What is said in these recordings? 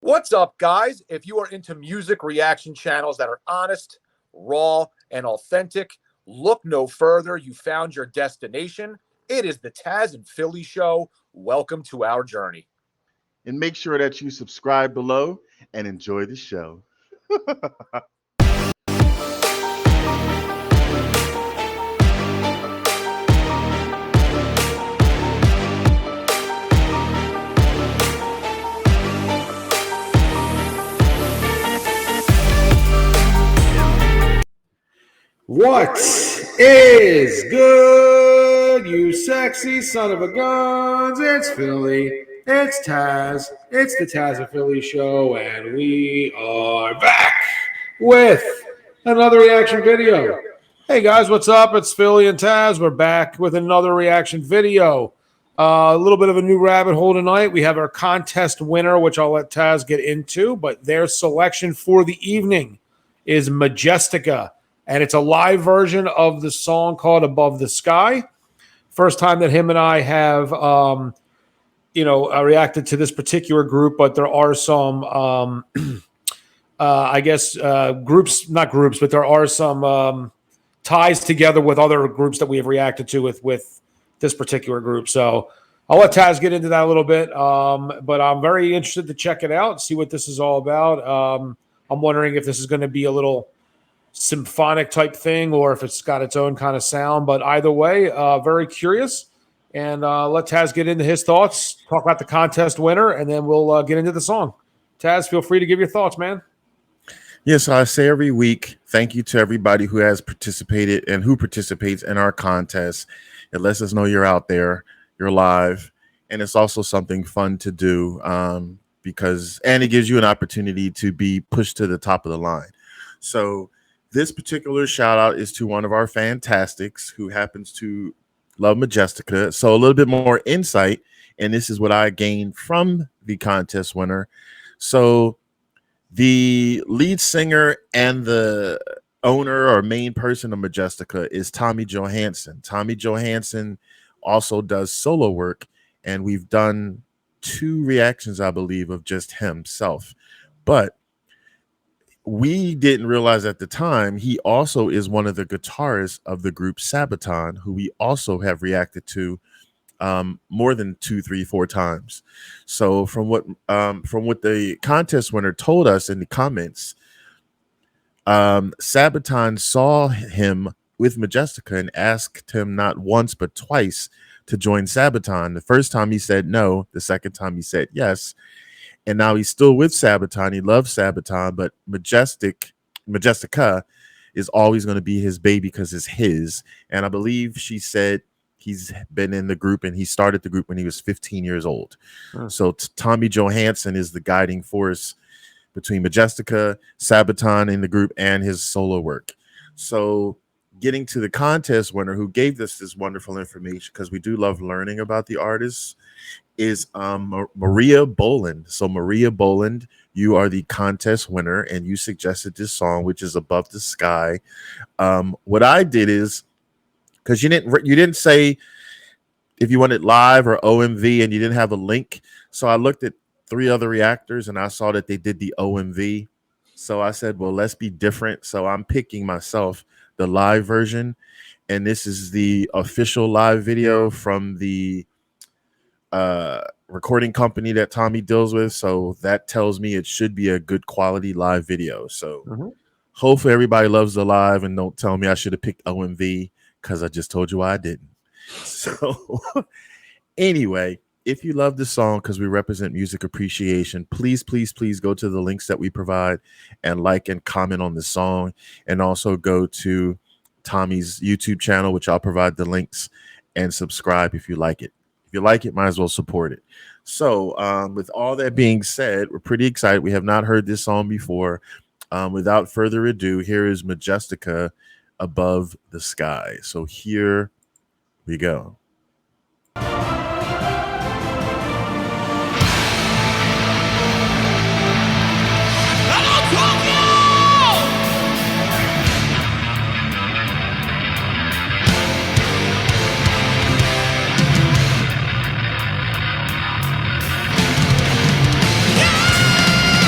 What's up, guys? If you are into music reaction channels that are honest, raw, and authentic, look no further. You found your destination. It is the Tazzz N Philly Show. Welcome to our journey. And make sure that you subscribe below and enjoy the show. What is good, you sexy son of a guns? It's Philly. It's Tazzz. It's the Tazzz N Philly Show, and we are back with another reaction video. Hey guys, what's up? It's Philly and Tazzz. We're back with another reaction video. A little bit of a new rabbit hole tonight. We have our contest winner, which I'll let Tazzz get into, but their selection for the evening is Majestica. And it's a live version of the song called Above the Sky. First time that him and I have, reacted to this particular group, but there are some, groups, not groups, but there are some ties together with other groups that we have reacted to with this particular group. So I'll let Tazzz get into that a little bit, but I'm very interested to check it out, see what this is all about. I'm wondering if this is going to be a little symphonic type thing or if it's got its own kind of sound, but either way, very curious. And let Tazzz get into his thoughts, talk about the contest winner, and then we'll get into the song. Tazzz, feel free to give your thoughts, man. Yes, I say every week, thank you to everybody who has participated and who participates in our contest. It lets us know you're out there, you're live, and it's also something fun to do because it gives you an opportunity to be pushed to the top of the line. So this particular shout out is to one of our fantastics who happens to love Majestica. So a little bit more insight, and this is what I gained from the contest winner. So the lead singer and the owner or main person of Majestica is Tommy Johansson. Tommy Johansson also does solo work, and we've done 2 reactions, I believe, of just himself. But we didn't realize at the time he also is one of the guitarists of the group Sabaton, who we also have reacted to more than 2, 3, 4 times. So from what the contest winner told us in the comments, Sabaton saw him with Majestica and asked him not once but twice to join Sabaton. The first time he said no, the second time he said yes. And now he's still with Sabaton. He loves Sabaton, but Majestica is always going to be his baby because it's his. And I believe she said he's been in the group and he started the group when he was 15 years old. So Tommy Johansson is the guiding force between Majestica, Sabaton in the group, and his solo work. So getting to the contest winner who gave us this wonderful information, because we do love learning about the artists, is Maria Boland. So Maria Boland, you are the contest winner, and you suggested this song, which is Above the Sky. What I did is, because you didn't say if you wanted live or OMV, and you didn't have a link. So I looked at 3 other reactors, and I saw that they did the OMV. So I said, well, let's be different. So I'm picking myself the live version, and this is the official live video from the recording company that Tommy deals with. So that tells me it should be a good quality live video. So hopefully everybody loves the live and don't tell me I should have picked OMV because I just told you why I didn't. So anyway, if you love this song, because we represent music appreciation, please go to the links that we provide and like and comment on the song, and also go to Tommy's YouTube channel, which I'll provide the links, and subscribe if you like it. If you like it, might as well support it. So with all that being said, we're pretty excited. We have not heard this song before. Without further ado, here is Majestica, Above the Sky. So here we go. Yeah!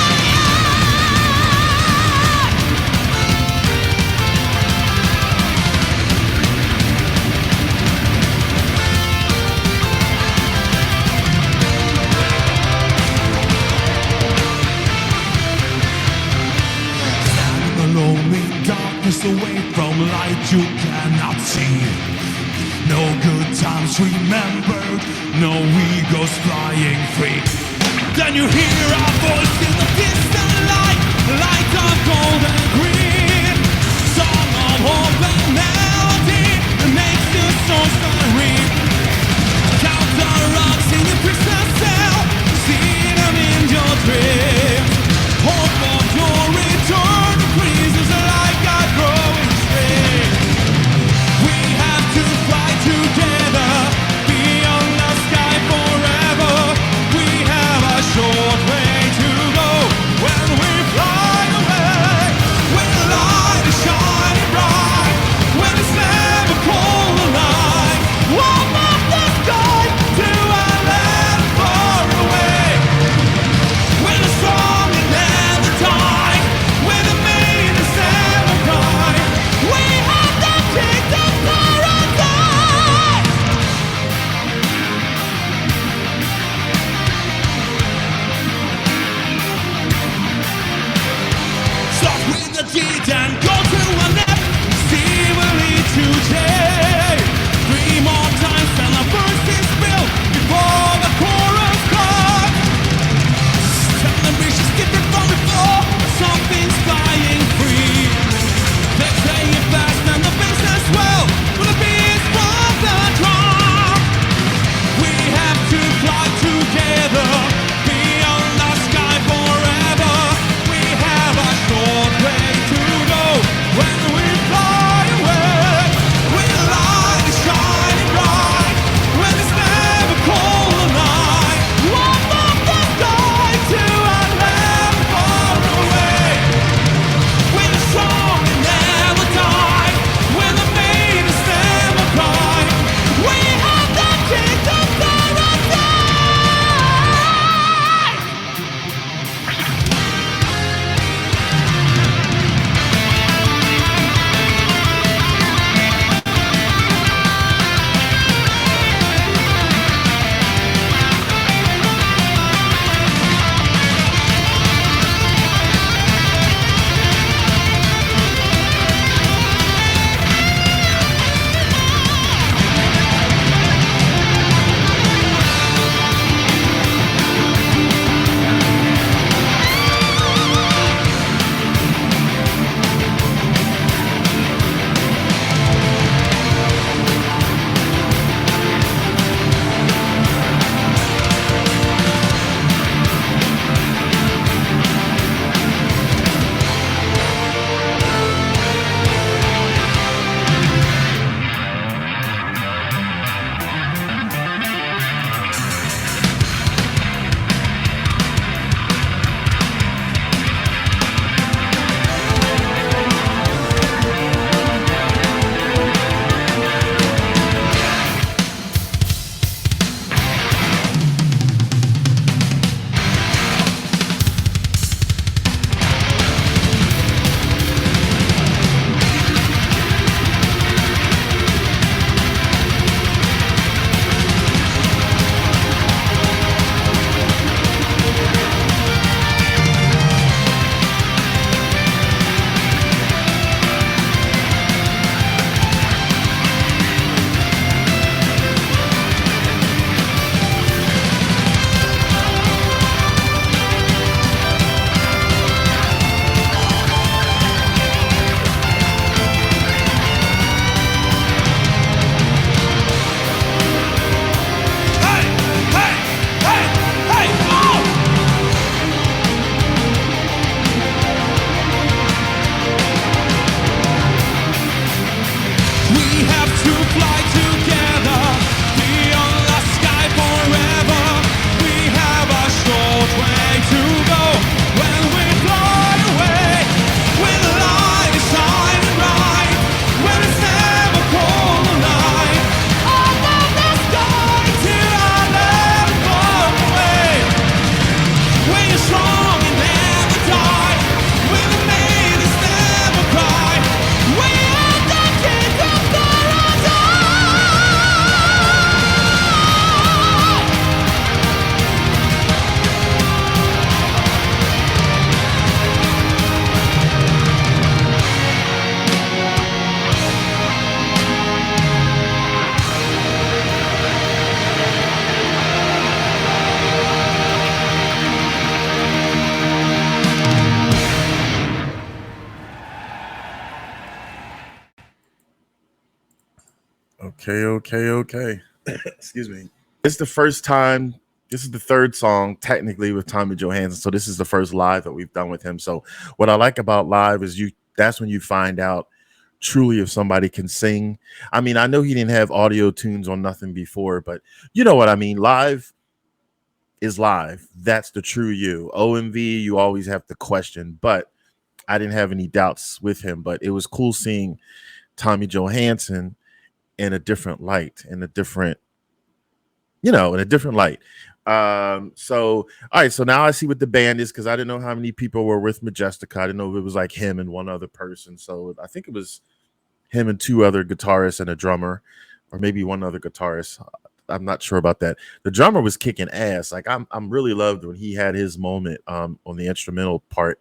miles away from light you cannot see. No good times remembered, no egos flying free. Then you hear a voice in the distant light, light of gold and green. Song of hope and melody that makes your soul start ring. Count the rocks in your prison cell, see them in your dreams. Hope of your return increases like a growing tree. We have to fight together, beyond the sky forever. We have a short way to Okay. Excuse me. It's the first time. This is the third song technically with Tommy Johansson. So this is the first live that we've done with him. So what I like about live is that's when you find out truly if somebody can sing. I mean, I know he didn't have audio tunes on nothing before, but you know what I mean? Live is live. That's the true you. OMV, you always have to question, but I didn't have any doubts with him. But it was cool seeing Tommy Johansson in a different light, in a different light. So all right, so now I see what the band is, because I didn't know how many people were with Majestica. I didn't know if it was like him and one other person. So I think it was him and two other guitarists and a drummer, or maybe one other guitarist. I'm not sure about that. The drummer was kicking ass. Like I'm really loved when he had his moment on the instrumental part.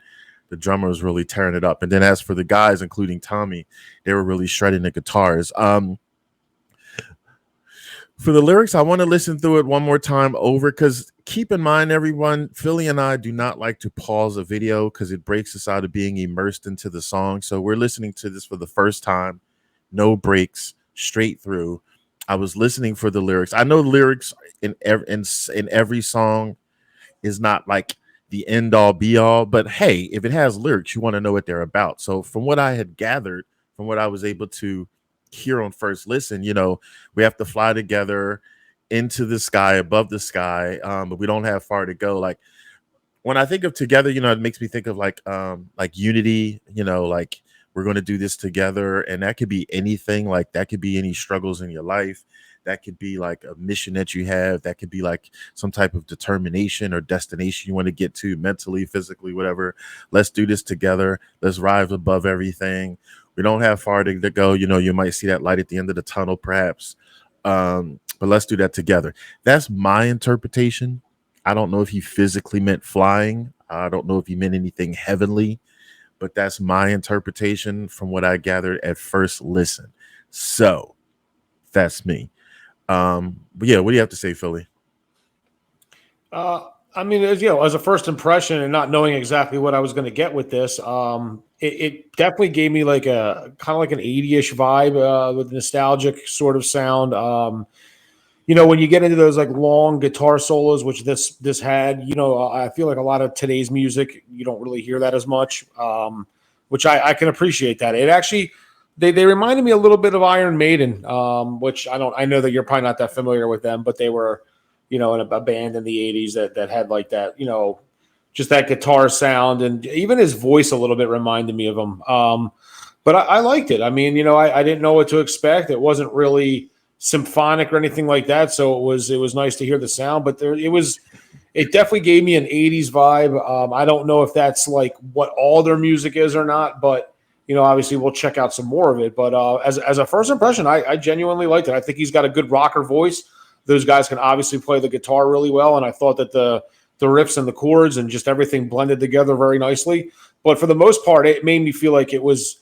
The drummer was really tearing it up. And then as for the guys, including Tommy, they were really shredding the guitars. For the lyrics, I want to listen through it one more time over, because keep in mind, everyone, Philly and I do not like to pause a video because it breaks us out of being immersed into the song. So we're listening to this for the first time, no breaks, straight through. I was listening for the lyrics. I know lyrics in every song is not like the end all be all, but hey, if it has lyrics, you want to know what they're about. So from what I had gathered, from what I was able to hear on first listen, we have to fly together into the sky, above the sky, but we don't have far to go. Like when I think of together, it makes me think of like unity, like we're going to do this together. And that could be anything. Like that could be any struggles in your life. That could be like a mission that you have. That could be like some type of determination or destination you want to get to mentally, physically, whatever. Let's do this together. Let's rise above everything. We don't have far to go. You might see that light at the end of the tunnel, perhaps. But let's do that together. That's my interpretation. I don't know if he physically meant flying. I don't know if he meant anything heavenly, but that's my interpretation from what I gathered at first listen. So that's me. But yeah, what do you have to say, Philly? I mean, as a first impression and not knowing exactly what I was going to get with this, it definitely gave me like a kind of like an 80-ish vibe with nostalgic sort of sound. When you get into those like long guitar solos, which this had, I feel like a lot of today's music, you don't really hear that as much, which I can appreciate that. It actually, they reminded me a little bit of Iron Maiden, which I know that you're probably not that familiar with them, but they were, in a band in the 80s that had like that, just that guitar sound, and even his voice a little bit reminded me of him. But I liked it. I mean, I didn't know what to expect. It wasn't really symphonic or anything like that, so it was nice to hear the sound. But it definitely gave me an 80s vibe. I don't know if that's like what all their music is or not, but obviously we'll check out some more of it. But as a first impression, I genuinely liked it. I think he's got a good rocker voice. Those guys can obviously play the guitar really well, and I thought that the riffs and the chords and just everything blended together very nicely. But for the most part, it made me feel like it was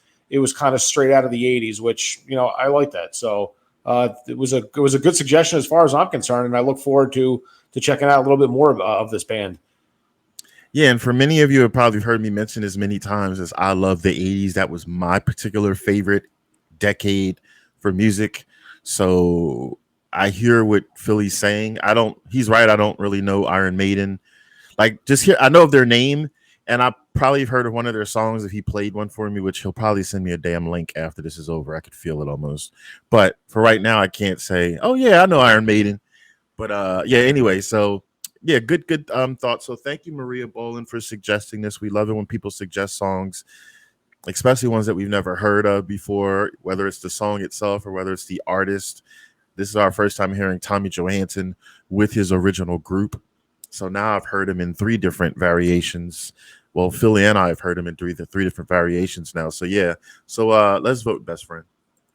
kind of straight out of the 80s, which I like that. So it was a good suggestion as far as I'm concerned, and I look forward to checking out a little bit more of this band. Yeah, and for many of you have probably heard me mention this many times, as I love the 80s. That was my particular favorite decade for music. So I hear what Philly's saying. He's right. I don't really know Iron Maiden. Like I know of their name, and I probably have heard of one of their songs if he played one for me, which he'll probably send me a damn link after this is over. I could feel it almost. But for right now, I can't say, oh yeah, I know Iron Maiden. But yeah, anyway, so yeah, good thought. So thank you, Maria Bolin, for suggesting this. We love it when people suggest songs, especially ones that we've never heard of before, whether it's the song itself or whether it's the artist. This is our first time hearing Tommy Johansson with his original group. So now I've heard him in 3 different variations. Well, Philly and I have heard him in three different variations now. So yeah. So let's vote, best friend.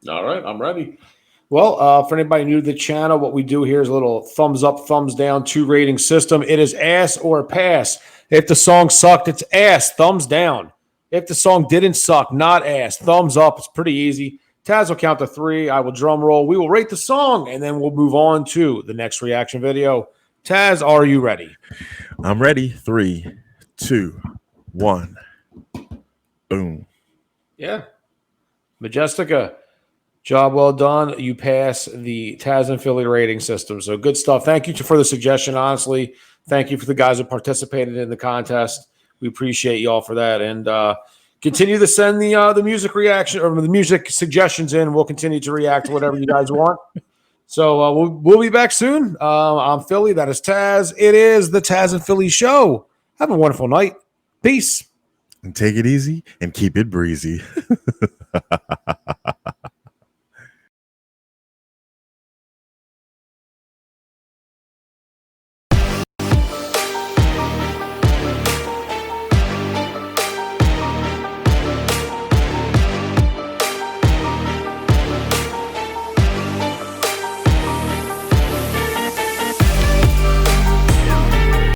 All right, I'm ready. Well, for anybody new to the channel, what we do here is a little thumbs up, thumbs down, 2 rating system. It is ass or pass. If the song sucked, it's ass, thumbs down. If the song didn't suck, not ass, thumbs up. It's pretty easy. Tazzz will count to 3. I will drum roll. We will rate the song, and then we'll move on to the next reaction video. Tazzz, are you ready? I'm ready. 3, 2, 1. Boom. Yeah. Majestica. Job well done. You pass the Tazzz N Philly rating system. So good stuff. Thank you for the suggestion. Honestly, thank you for the guys who participated in the contest. We appreciate y'all for that. And continue to send the music reaction or the music suggestions in. We'll continue to react to whatever you guys want. So we'll be back soon. I'm Philly. That is Tazzz. It is the Tazzz N Philly show. Have a wonderful night. Peace. And take it easy and keep it breezy.